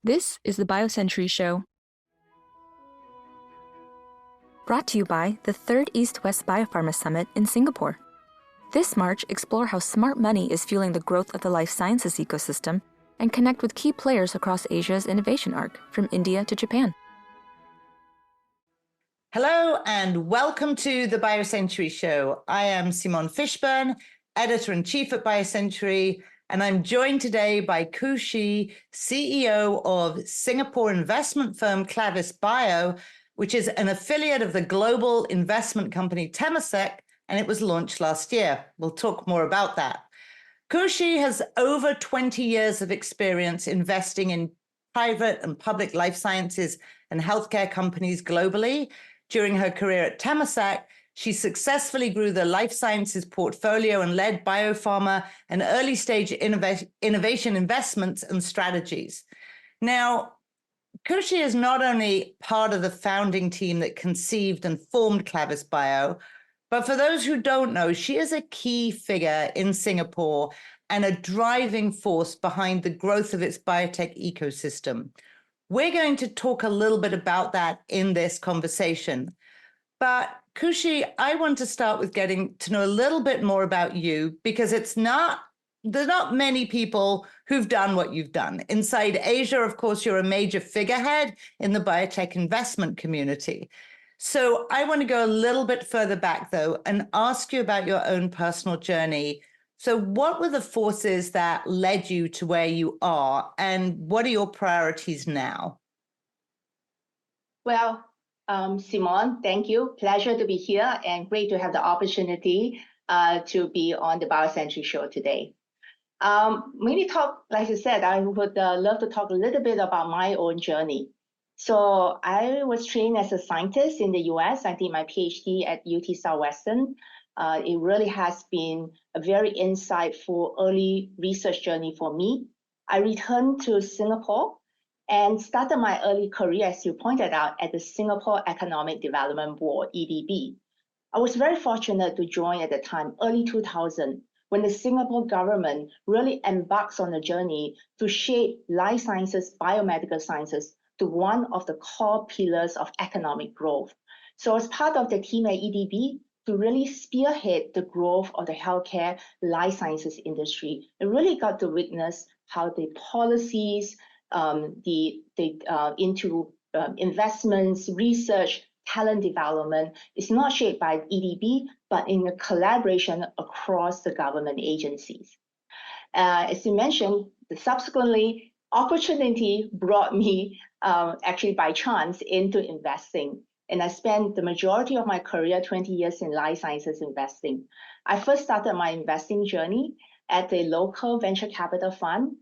This is the BioCentury Show. Brought to you by the 3rd East-West Biopharma Summit in Singapore. This March, explore how smart money is fueling the growth of the life sciences ecosystem and connect with key players across Asia's innovation arc, from India to Japan. Hello and welcome to the BioCentury Show. I am Simone Fishburne, Editor-in-Chief at BioCentury, and I'm joined today by Khoo Shih, CEO of Singapore investment firm ClavystBio, which is an affiliate of the global investment company Temasek, and it was launched last year. We'll talk more about that. Khoo Shih has over 20 years of experience investing in private and public life sciences and healthcare companies globally. During her career at Temasek, she successfully grew the life sciences portfolio and led biopharma and early-stage innovation investments and strategies. Now, Khoo Shih is not only part of the founding team that conceived and formed ClavystBio, but for those who don't know, she is a key figure in Singapore and a driving force behind the growth of its biotech ecosystem. We're going to talk a little bit about that in this conversation. But Khoo Shih, I want to start with getting to know a little bit more about you, because there's not many people who've done what you've done. Inside Asia, of course, you're a major figurehead in the biotech investment community. So I want to go a little bit further back, though, and ask you about your own personal journey. So what were the forces that led you to where you are, and what are your priorities now? Well, Simone, thank you. Pleasure to be here and great to have the opportunity to be on the BioCentury Show today. Maybe talk, like I said, I would love to talk a little bit about my own journey. So I was trained as a scientist in the US. I did my PhD at UT Southwestern. It really has been a very insightful early research journey for me. I returned to Singapore and started my early career, as you pointed out, at the Singapore Economic Development Board, EDB. I was very fortunate to join at the time, early 2000, when the Singapore government really embarks on a journey to shape life sciences, biomedical sciences, to one of the core pillars of economic growth. So as part of the team at EDB, to really spearhead the growth of the healthcare life sciences industry, I really got to witness how the policies, into investments, research, talent development is not shaped by EDB, but in a collaboration across the government agencies. As you mentioned, subsequently, opportunity brought me actually by chance into investing. And I spent the majority of my career, 20 years in life sciences investing. I first started my investing journey at a local venture capital fund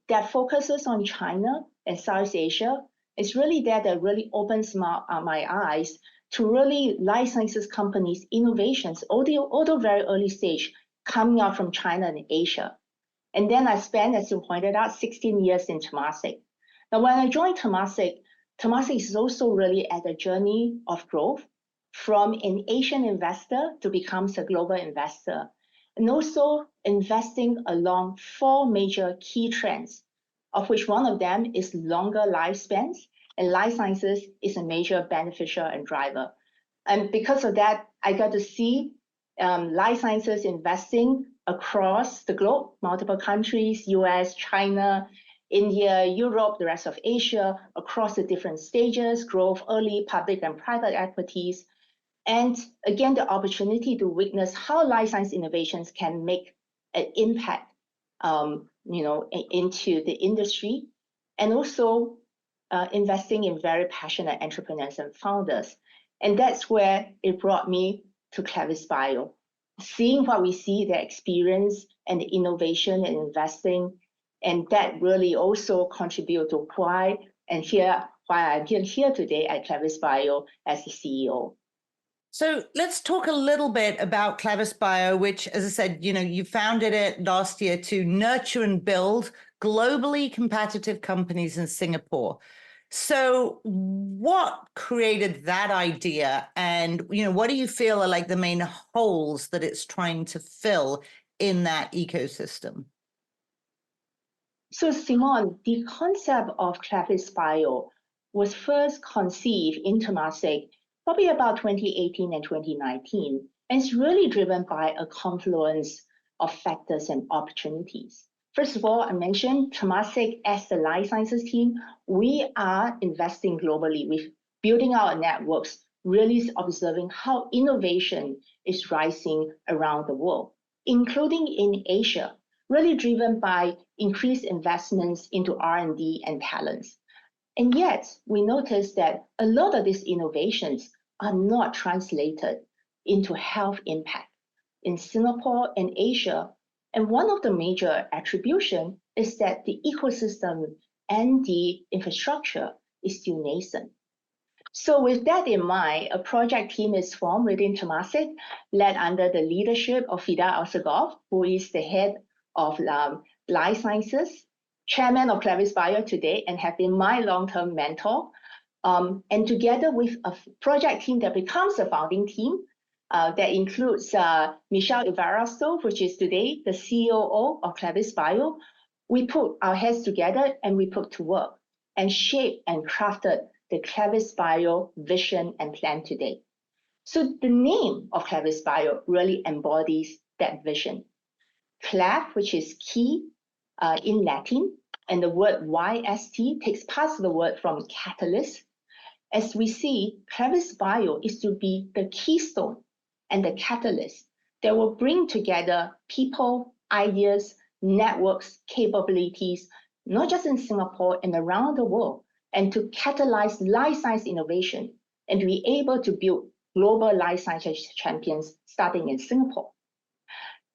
that focuses on China and South Asia. It's really that really opens my eyes to really life sciences companies, innovations, although very early stage, coming out from China and Asia. And then I spent, as you pointed out, 16 years in Temasek. Now, when I joined Temasek is also really at a journey of growth from an Asian investor to become a global investor, and also investing along 4 major key trends, of which one of them is longer lifespans, and life sciences is a major beneficial and driver. And because of that, I got to see life sciences investing across the globe, multiple countries, US, China, India, Europe, the rest of Asia, across the different stages, growth, early, public, and private equities. And again, the opportunity to witness how life science innovations can make an impact, into the industry, and also investing in very passionate entrepreneurs and founders. And that's where it brought me to ClavystBio, seeing what we see, the experience and the innovation and investing, and that really also contribute to why I'm here today at ClavystBio as the CEO. So let's talk a little bit about ClavystBio, which, as I said, you founded it last year to nurture and build globally competitive companies in Singapore. So what created that idea, and what do you feel are like the main holes that it's trying to fill in that ecosystem? So Simon, the concept of ClavystBio was first conceived in Temasek probably about 2018 and 2019, and it's really driven by a confluence of factors and opportunities. First of all, I mentioned Temasek as the life sciences team. We are investing globally with building our networks, really observing how innovation is rising around the world, including in Asia, really driven by increased investments into R&D and talents. And yet, we notice that a lot of these innovations are not translated into health impact in Singapore and Asia. And one of the major attribution is that the ecosystem and the infrastructure is still nascent. So with that in mind, a project team is formed within Temasek, led under the leadership of Fida Alsagov, who is the head of life sciences, chairman of ClavystBio today, and have been my long-term mentor. And together with a project team that becomes a founding team, that includes Michelle Ivarasto, which is today the COO of ClavystBio, we put our heads together and we put to work and shaped and crafted the ClavystBio vision and plan today. So the name of ClavystBio really embodies that vision. Clav, which is key in Latin, and the word YST takes part of the word from catalyst. As we see, ClavystBio is to be the keystone and the catalyst that will bring together people, ideas, networks, capabilities, not just in Singapore and around the world, and to catalyze life science innovation and to be able to build global life sciences champions starting in Singapore.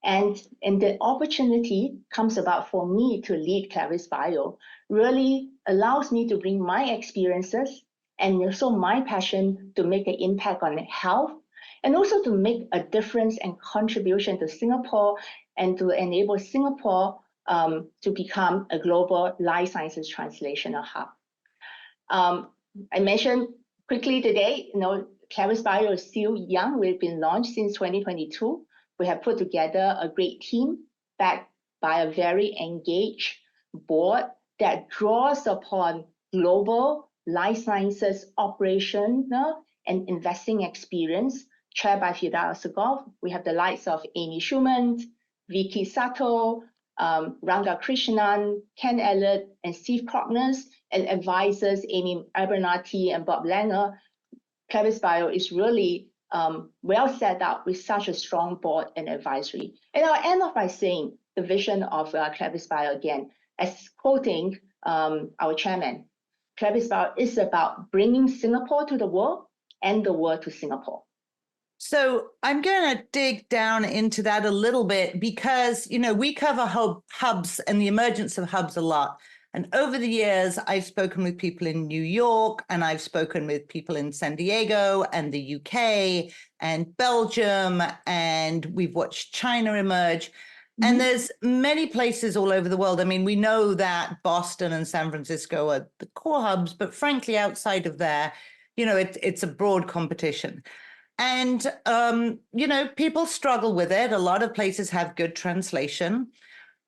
And the opportunity comes about for me to lead ClavystBio, really allows me to bring my experiences and also my passion to make an impact on health, and also to make a difference and contribution to Singapore and to enable Singapore to become a global life sciences translational hub. I mentioned quickly today, ClavystBio is still young. We've been launched since 2022. We have put together a great team backed by a very engaged board that draws upon global life sciences operational and investing experience, chaired by Fida Alsagov. We have the likes of Amy Schumann, Vicky Sato, Ranga Krishnan, Ken Elliott, and Steve Krockness, and advisors Amy Abernathy and Bob Langer. ClavystBio is really well set up with such a strong board and advisory. And I'll end off by saying the vision of ClavystBio again, as quoting our chairman. ClavystBio is about bringing Singapore to the world and the world to Singapore. So I'm going to dig down into that a little bit because, we cover hubs and the emergence of hubs a lot. And over the years, I've spoken with people in New York, and I've spoken with people in San Diego and the UK and Belgium, and we've watched China emerge. Mm-hmm. And there's many places all over the world. I mean, we know that Boston and San Francisco are the core hubs, but frankly, outside of there, it's a broad competition. And, people struggle with it. A lot of places have good translation.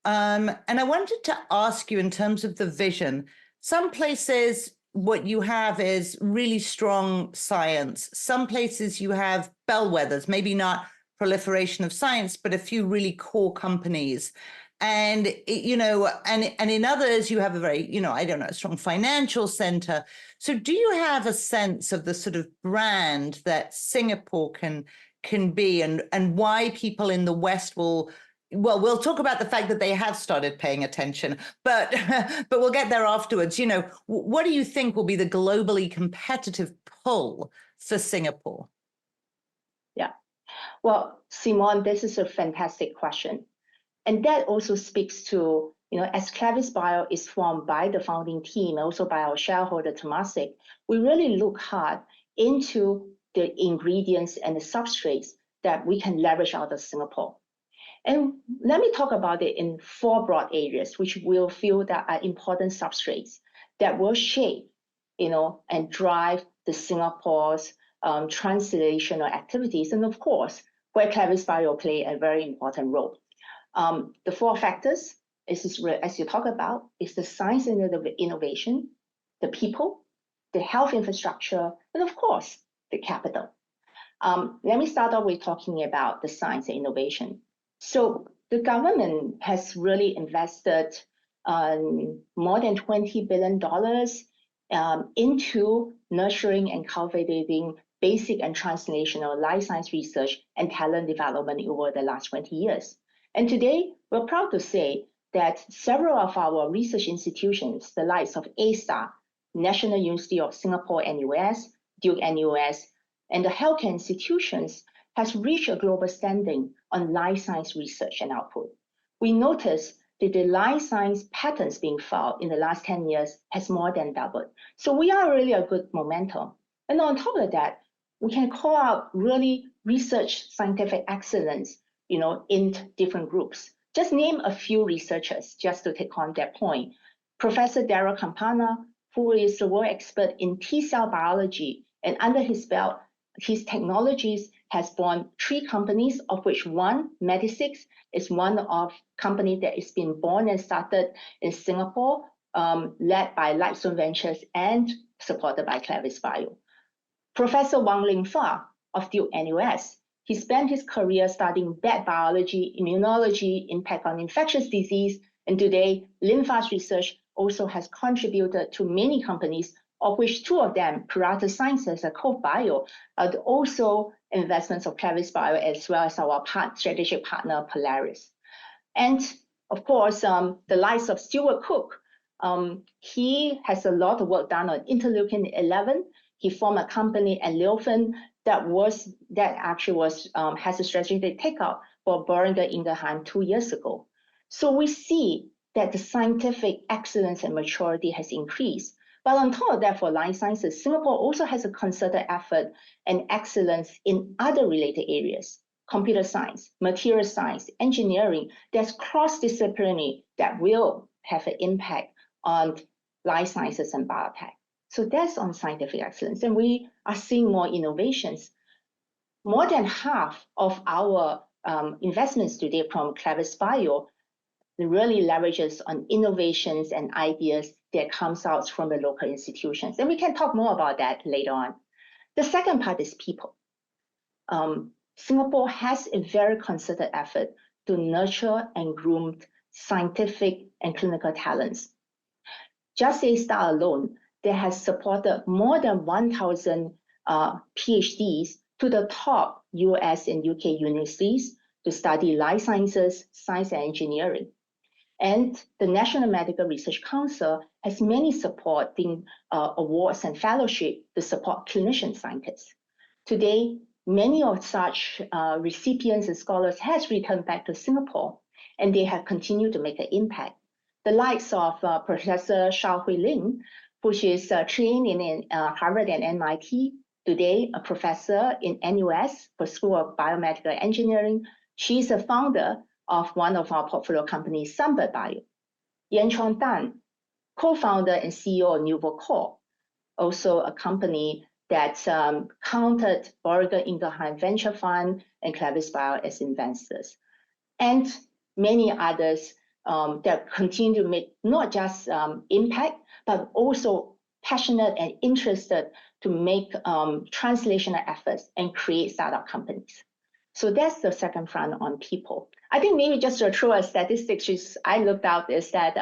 And I wanted to ask you in terms of the vision, some places what you have is really strong science. Some places you have bellwethers, maybe not proliferation of science, but a few really core companies. And, and in others you have a very, a strong financial center. So do you have a sense of the sort of brand that Singapore can be and why people in the West we'll talk about the fact that they have started paying attention, but we'll get there afterwards. What do you think will be the globally competitive pull for Singapore? Yeah, well, Simon, this is a fantastic question. And that also speaks to, as ClavystBio is formed by the founding team, also by our shareholder, Temasek, we really look hard into the ingredients and the substrates that we can leverage out of Singapore. And let me talk about it in 4 broad areas, which we'll feel that are important substrates that will shape, and drive the Singapore's translational activities. And of course, where ClavystBio play a very important role. The 4 factors as you talk about, is the science and the innovation, the people, the health infrastructure, and of course, the capital. Let me start off with talking about the science and innovation. So the government has really invested more than $20 billion into nurturing and cultivating basic and translational life science research and talent development over the last 20 years. And today, we're proud to say that several of our research institutions, the likes of A*STAR, National University of Singapore NUS, Duke NUS, and the healthcare institutions has reached a global standing on life science research and output. We notice that the life science patents being filed in the last 10 years has more than doubled. So we are really a good momentum. And on top of that, we can call out really research scientific excellence, in different groups. Just name a few researchers just to take on that point. Professor Daryl Campana, who is the world expert in T-cell biology, and under his belt, his technologies has born 3 companies, of which one, Medisix, is one of company that is being born and started in Singapore, led by Lightstone Ventures and supported by ClavystBio. Professor Wang Lingfa of Duke NUS, he spent his career studying bat biology, immunology, impact on infectious disease, and today, Lingfa's research also has contributed to many companies, of which 2 of them, Purata Sciences and Cove Bio, are also investments of ClavystBio as well as our strategic partner, Polaris. And of course, the likes of Stuart Cook, he has a lot of work done on interleukin-11. He formed a company at Leofen that actually has a strategic takeout for Boehringer Ingelheim 2 years ago. So we see that the scientific excellence and maturity has increased. But on top of that, for life sciences, Singapore also has a concerted effort and excellence in other related areas, computer science, material science, engineering, that's cross-disciplinary that will have an impact on life sciences and biotech. So that's on scientific excellence. And we are seeing more innovations. More than half of our investments today from ClavystBio really leverages on innovations and ideas that comes out from the local institutions. And we can talk more about that later on. The second part is people. Singapore has a very concerted effort to nurture and groom scientific and clinical talents. Just A*STAR alone, they has supported more than 1,000 PhDs to the top US and UK universities to study life sciences, science and engineering. And the National Medical Research Council has many supporting awards and fellowship to support clinician scientists. Today, many of such recipients and scholars has returned back to Singapore, and they have continued to make an impact. The likes of Professor Xiao Hui Ling, which is trained in Harvard and MIT, today a professor in NUS for School of Biomedical Engineering. She's a founder of one of our portfolio companies, Sunbird Bio. Yan Chuan Dan, co-founder and CEO of NuvoCore, also a company that counted Boehringer Ingelheim Venture Fund and ClavystBio as investors. And many others that continue to make not just impact, but also passionate and interested to make translational efforts and create startup companies. So that's the second front on people. I think maybe just to throw a statistics I looked out is that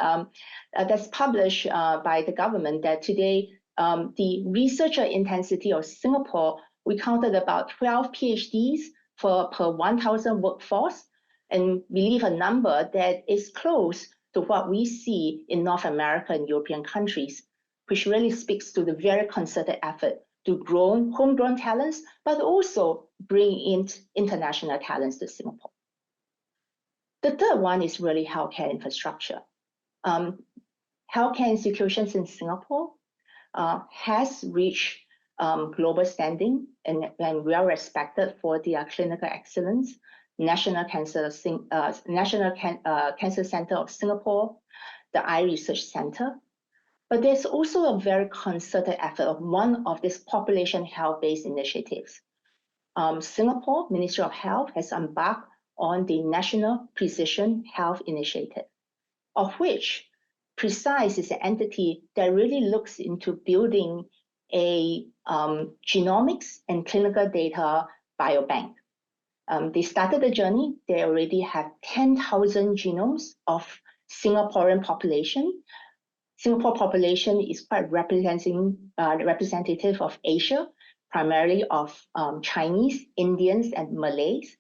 that's published by the government that today the researcher intensity of Singapore, we counted about 12 PhDs per 1,000 workforce, and we leave a number that is close to what we see in North America and European countries, which really speaks to the very concerted effort to grow homegrown talents, but also bring in international talents to Singapore. The third one is really healthcare infrastructure. Healthcare institutions in Singapore has reached global standing and well respected for their clinical excellence. National Cancer Center of Singapore, the Eye Research Center. But there's also a very concerted effort of one of these population health-based initiatives. Singapore Ministry of Health has embarked on the National Precision Health Initiative. of which Precise is an entity that really looks into building a genomics and clinical data biobank. They started the journey. They already have 10,000 genomes of Singaporean population. Singapore population is quite representative of Asia, primarily of Chinese, Indians, and Malays.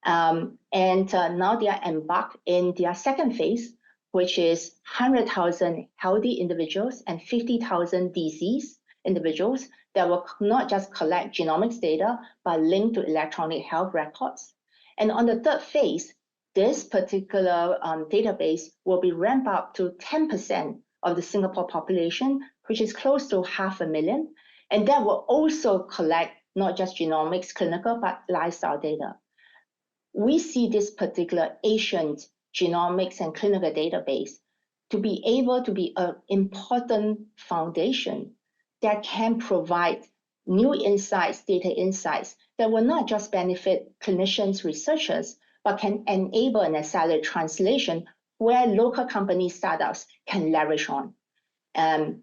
Now they are embarked in their second phase, which is 100,000 healthy individuals and 50,000 diseased individuals that will not just collect genomics data, but link to electronic health records. And on the third phase, this particular database will be ramped up to 10% of the Singapore population, which is close to 500,000. And that will also collect not just genomics, clinical, but lifestyle data. We see this particular Asian genomics and clinical database to be able to be an important foundation that can provide new insights, data insights that will not just benefit clinicians, researchers, but can enable and accelerate translation where local company startups can leverage on,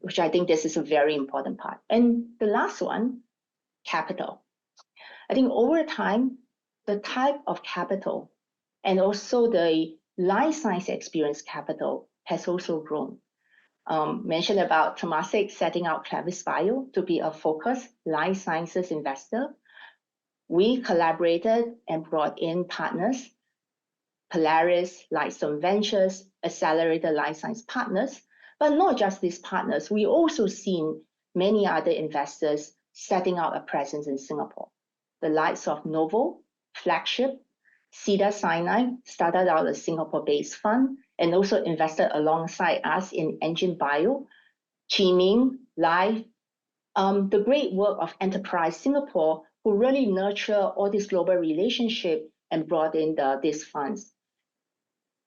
which I think this is a very important part. And the last one, capital. I think over time, the type of capital and also the life science experience capital has also grown. Mentioned about Temasek setting out ClavystBio to be a focused life sciences investor. We collaborated and brought in partners, Polaris, Lightstone Ventures, Accelerated Life Science Partners, but not just these partners. We also seen many other investors setting out a presence in Singapore. The likes of Novo, Flagship, Cedars-Sinai started out a Singapore-based fund and also invested alongside us in Engine Bio, Qiming, Life, the great work of Enterprise Singapore, who really nurture all this global relationship and brought in these funds.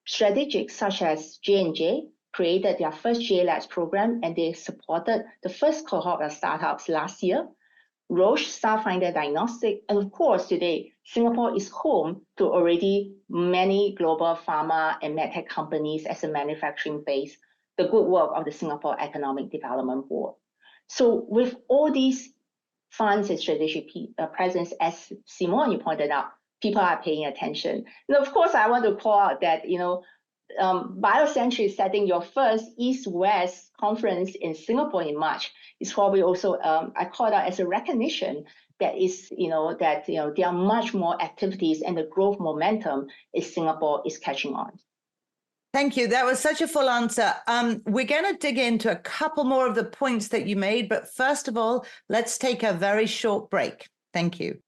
Strategics such as J&J created their first J-Labs program, and they supported the first cohort of startups last year. Roche, Starfinder Diagnostic, and of course today, Singapore is home to already many global pharma and medtech companies as a manufacturing base, the good work of the Singapore Economic Development Board. So with all these funds and strategic presence, as Simon, you pointed out, people are paying attention. And of course, I want to call out that, BioCentury setting your first East-West conference in Singapore in March is probably also, I call that as a recognition that is, there are much more activities and the growth momentum in Singapore is catching on. Thank you. That was such a full answer. We're going to dig into a couple more of the points that you made, but first of all, let's take a very short break. Thank you.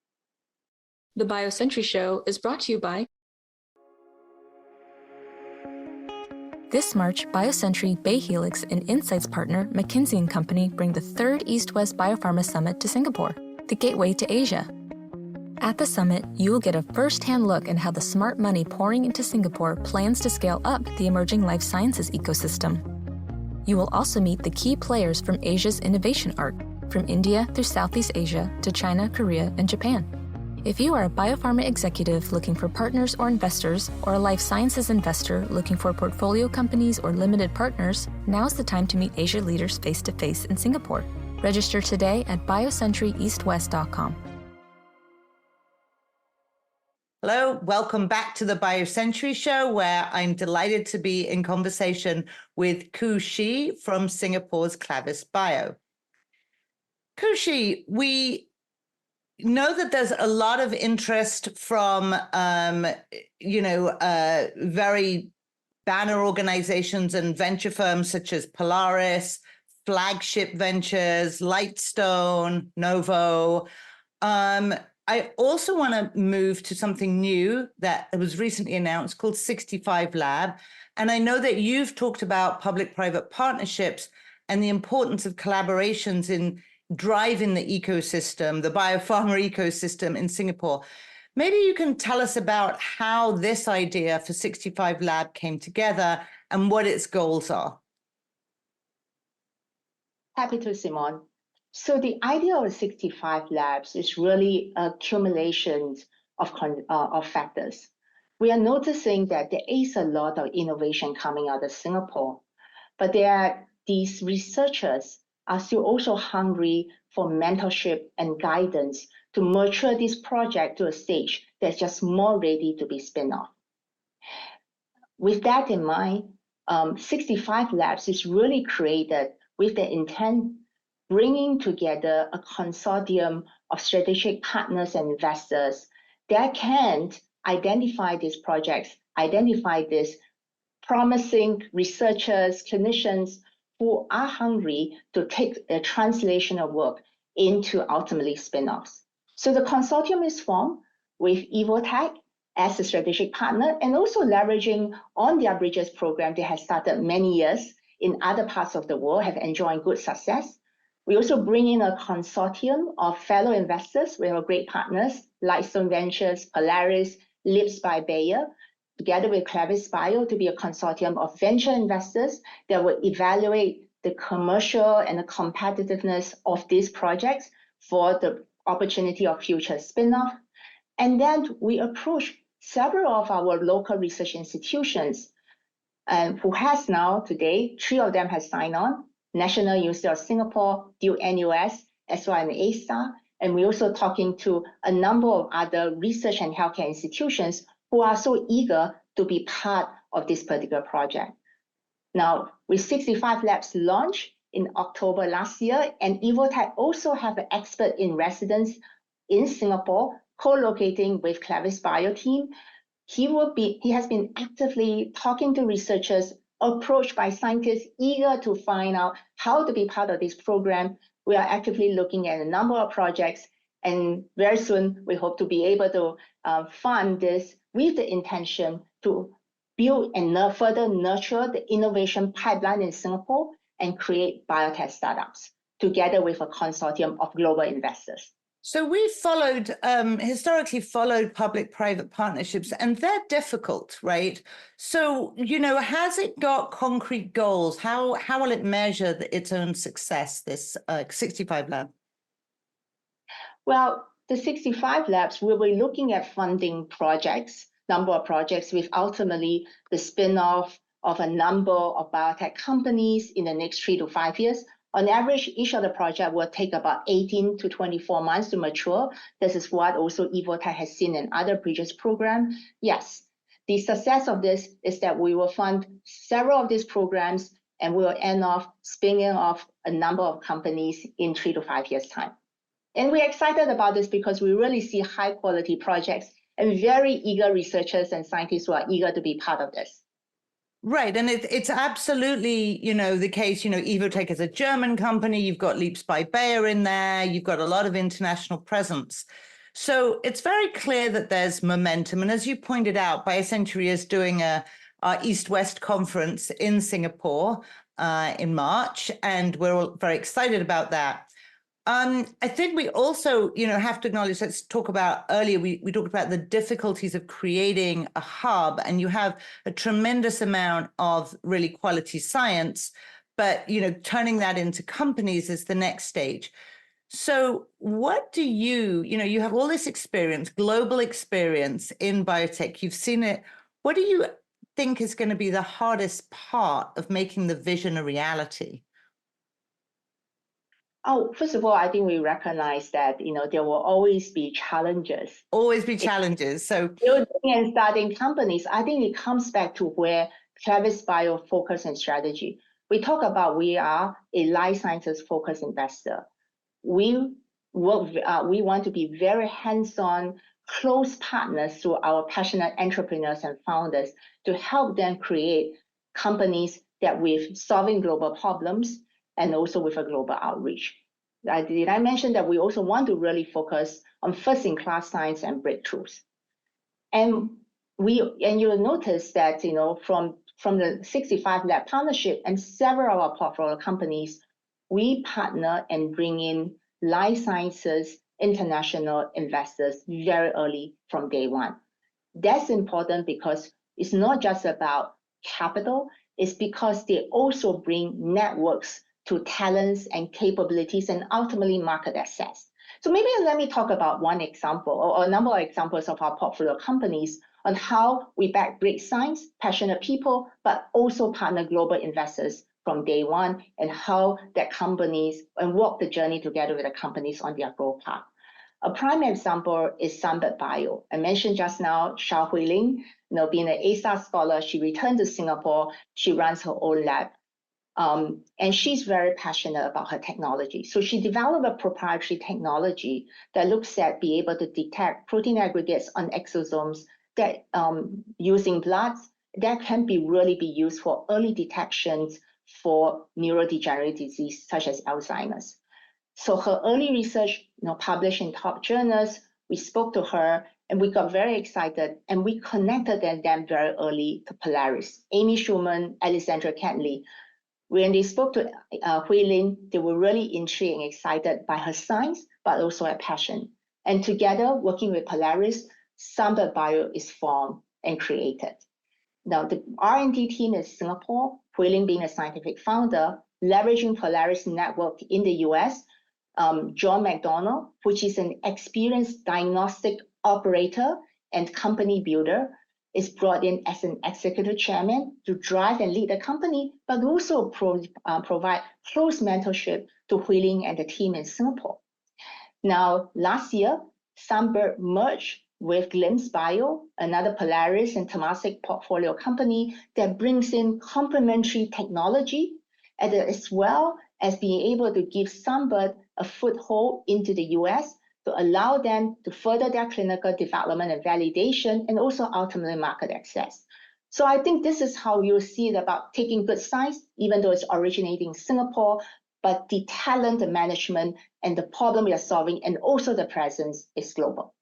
The BioCentury Show is brought to you by this March, BioCentury, Bay Helix, and Insights partner McKinsey & Company bring the 3rd East-West Biopharma Summit to Singapore, the gateway to Asia. At the summit, you will get a first-hand look at how the smart money pouring into Singapore plans to scale up the emerging life sciences ecosystem. You will also meet the key players from Asia's innovation arc, from India through Southeast Asia to China, Korea, and Japan. If you are a biopharma executive looking for partners or investors, or a life sciences investor looking for portfolio companies or limited partners, now's the time to meet Asia leaders face-to-face in Singapore. Register today at BioCenturyEastWest.com. Hello, welcome back to the BioCentury Show, where I'm delighted to be in conversation with Khoo Shih from Singapore's ClavystBio. Khoo Shih, we know that there's a lot of interest from, very banner organizations and venture firms such as Polaris, Flagship Ventures, Lightstone, Novo. I also want to move to something new that was recently announced called 65 Lab. And I know that you've talked about public-private partnerships and the importance of collaborations in driving the ecosystem, the biopharma ecosystem in Singapore. Maybe you can tell us about how this idea for 65 Lab came together and what its goals are. Happy to, Simon. So the idea of 65 Labs is really accumulations of factors. we are noticing that there is a lot of innovation coming out of Singapore, but these researchers are still also hungry for mentorship and guidance to mature this project to a stage that's just more ready to be spin off. With that in mind, 65 Labs is really created with the intent bringing together a consortium of strategic partners and investors that can identify these projects, identify these promising researchers, clinicians who are hungry to take the translational work into ultimately spin-offs. So the consortium is formed with Evotech as a strategic partner and also leveraging on their Bridges program they have started many years in other parts of the world, have enjoyed good success. We also bring in a consortium of fellow investors. We have great partners, Lightstone Ventures, Polaris, Lips by Bayer, together with ClavystBio to be a consortium of venture investors that will evaluate the commercial and the competitiveness of these projects for the opportunity of future spin-off. And then we approach several of our local research institutions who has now today, 3 of them has signed on, National University of Singapore, Duke NUS, as well as A-STAR. And we're also talking to a number of other research and healthcare institutions who are so eager to be part of this particular project. Now, with 65 Labs launch in October last year, and Evotech also have an expert in residence in Singapore, co-locating with ClavystBio team. He has been actively talking to researchers, approached by scientists eager to find out how to be part of this program. We are actively looking at a number of projects, and very soon we hope to be able to fund this with the intention to build and further nurture the innovation pipeline in Singapore and create biotech startups together with a consortium of global investors. So we've historically followed public-private partnerships, and they're difficult, right? So, has it got concrete goals? How will it measure its own success, this 65 Lab? Well, the 65 Labs will be looking at funding projects, number of projects, with ultimately the spin-off of a number of biotech companies in the next 3 to 5 years. On average, each of the project will take about 18 to 24 months to mature. This is what also Evotech has seen in other Bridges programs. Yes, the success of this is that we will fund several of these programs and we will end off spinning off a number of companies in 3 to 5 years' time. And we're excited about this because we really see high quality projects and very eager researchers and scientists who are eager to be part of this. Right. And it's absolutely, the case, Evotech is a German company. You've got Lips by Bayer in there. You've got a lot of international presence. So it's very clear that there's momentum. And as you pointed out, BioCentury is doing our East-West conference in Singapore in March. And we're all very excited about that. I think we also, have to acknowledge, let's talk about earlier, we talked about the difficulties of creating a hub, and you have a tremendous amount of really quality science, but, turning that into companies is the next stage. So what do you have all this experience, global experience in biotech, you've seen it. What do you think is going to be the hardest part of making the vision a reality? Oh, first of all, I think we recognize that, there will always be challenges. Always be challenges. So building and starting companies, I think it comes back to where ClavystBio focus and strategy. We talk about we are a life sciences focused investor. We want to be very hands-on, close partners to our passionate entrepreneurs and founders to help them create companies that with solving global problems and also with a global outreach. Did I mention that we also want to really focus on first-in-class science and breakthroughs? And you'll notice that, from the 65 Lab partnership and several of our portfolio companies, we partner and bring in life sciences international investors very early from day one. That's important because it's not just about capital, it's because they also bring networks to talents and capabilities and ultimately market access. So maybe let me talk about one example or a number of examples of our portfolio companies on how we back great science, passionate people, but also partner global investors from day one, and how that companies and walk the journey together with the companies on their growth path. A prime example is ClavystBio. I mentioned just now Xiao Huiling, being an A-star scholar, she returned to Singapore. She runs her own lab. And she's very passionate about her technology. So she developed a proprietary technology that looks at being able to detect protein aggregates on exosomes that using blood that can really be used for early detections for neurodegenerative disease such as Alzheimer's. So her early research, published in top journals, we spoke to her and we got very excited and we connected them very early to Polaris. Amy Schumann, Alexandra Kentley. When they spoke to Huiling, they were really intrigued and excited by her science, but also her passion. And together, working with Polaris, ClavystBio is formed and created. Now, the R&D team in Singapore, Huiling being a scientific founder, leveraging Polaris network in the US, John McDonald, which is an experienced diagnostic operator and company builder, is brought in as an executive chairman to drive and lead the company, but also provide close mentorship to Huiling and the team in Singapore. Now, last year, Sunbird merged with ClavystBio, another Polaris and Temasek portfolio company that brings in complementary technology, as well as being able to give Sunbird a foothold into the US to allow them to further their clinical development and validation, and also ultimately market access. So I think this is how you'll see it about taking good science, even though it's originating in Singapore, but the talent, the management, and the problem we are solving, and also the presence is global.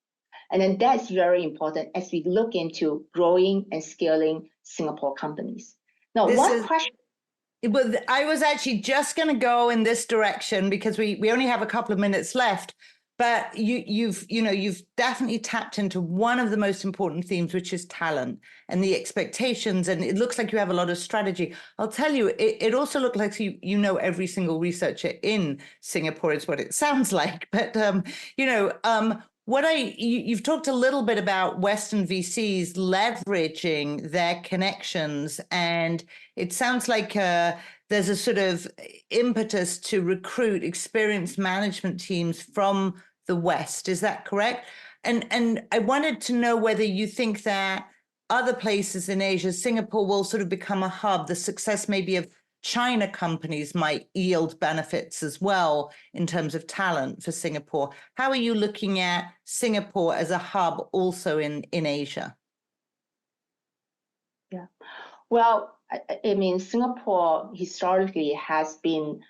And then that's very important as we look into growing and scaling Singapore companies. Now, question. Well, I was actually just going to go in this direction because we only have a couple of minutes left. But you've definitely tapped into one of the most important themes, which is talent and the expectations. And it looks like you have a lot of strategy. I'll tell you, it also looks like you know every single researcher in Singapore is what it sounds like. But you've talked a little bit about Western VCs leveraging their connections, and it sounds like there's a sort of impetus to recruit experienced management teams from the West. Is that correct? And I wanted to know whether you think that other places in Asia, Singapore will sort of become a hub. The success maybe of China companies might yield benefits as well in terms of talent for Singapore. How are you looking at Singapore as a hub also in Asia? Yeah, well, I mean, Singapore historically has been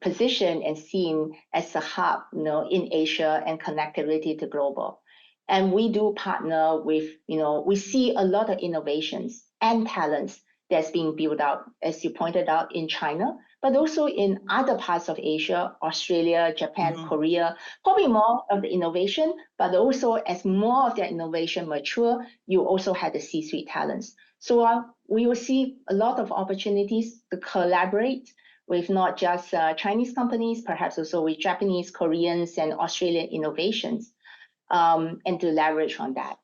positioned and seen as a hub, in Asia and connectivity to global. And we do partner with, we see a lot of innovations and talents that's being built out, as you pointed out, in China, but also in other parts of Asia, Australia, Japan, Korea, probably more of the innovation, but also as more of their innovation mature, you also have the C-suite talents. So we will see a lot of opportunities to collaborate with not just Chinese companies, perhaps also with Japanese, Koreans, and Australian innovations, and to leverage on that.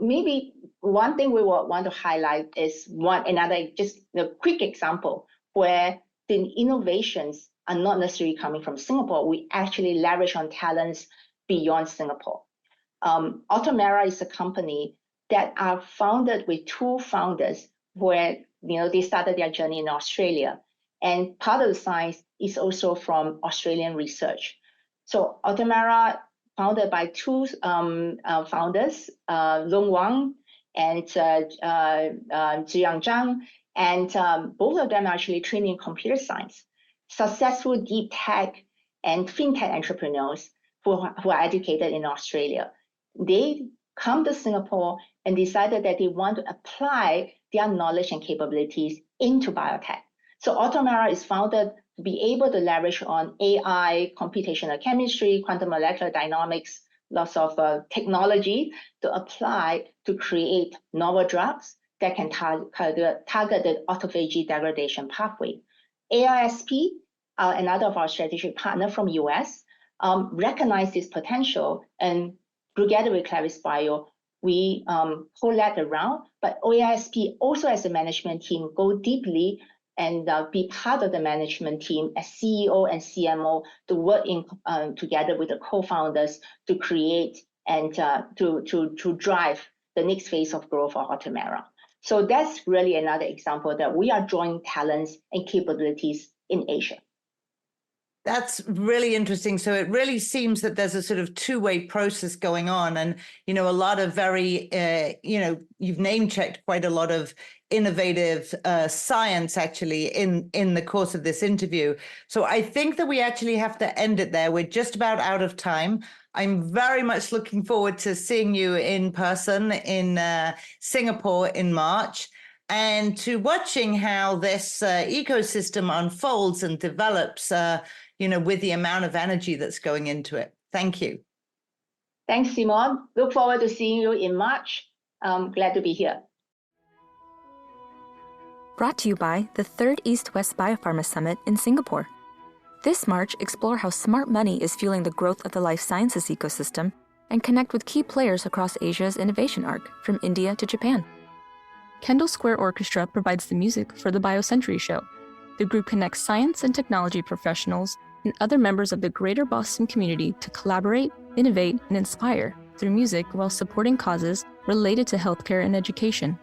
Maybe one thing we will want to highlight is another quick example where the innovations are not necessarily coming from Singapore. We actually leverage on talents beyond Singapore. Automera is a company that are founded with two founders where they started their journey in Australia. And part of the science is also from Australian research. So Automera, founded by two founders, Long Wang and Zhiyang Zhang, and both of them are actually trained in computer science, successful deep tech and fintech entrepreneurs who are educated in Australia. They come to Singapore and decided that they want to apply their knowledge and capabilities into biotech. So Automera is founded to be able to leverage on AI, computational chemistry, quantum molecular dynamics, lots of technology to apply to create novel drugs that can target the autophagy degradation pathway. AISP, another of our strategic partner from US, recognized this potential, and together with ClavystBio, we hold that around, but OASP also as a management team go deeply and be part of the management team as CEO and CMO to work in together with the co-founders to create and to drive the next phase of growth for Atomera. So that's really another example that we are drawing talents and capabilities in Asia. That's really interesting. So it really seems that there's a sort of two-way process going on, and a lot of very you've name-checked quite a lot of innovative science actually in the course of this interview. So I think that we actually have to end it there. We're just about out of time. I'm very much looking forward to seeing you in person in Singapore in March, and to watching how this ecosystem unfolds and develops, with the amount of energy that's going into it. Thank you. Thanks, Simon. Look forward to seeing you in March. Glad to be here. Brought to you by the 3rd East-West Biopharma Summit in Singapore. This March, explore how smart money is fueling the growth of the life sciences ecosystem and connect with key players across Asia's innovation arc, from India to Japan. Kendall Square Orchestra provides the music for the BioCentury Show. The group connects science and technology professionals and other members of the greater Boston community to collaborate, innovate, and inspire through music while supporting causes related to healthcare and education.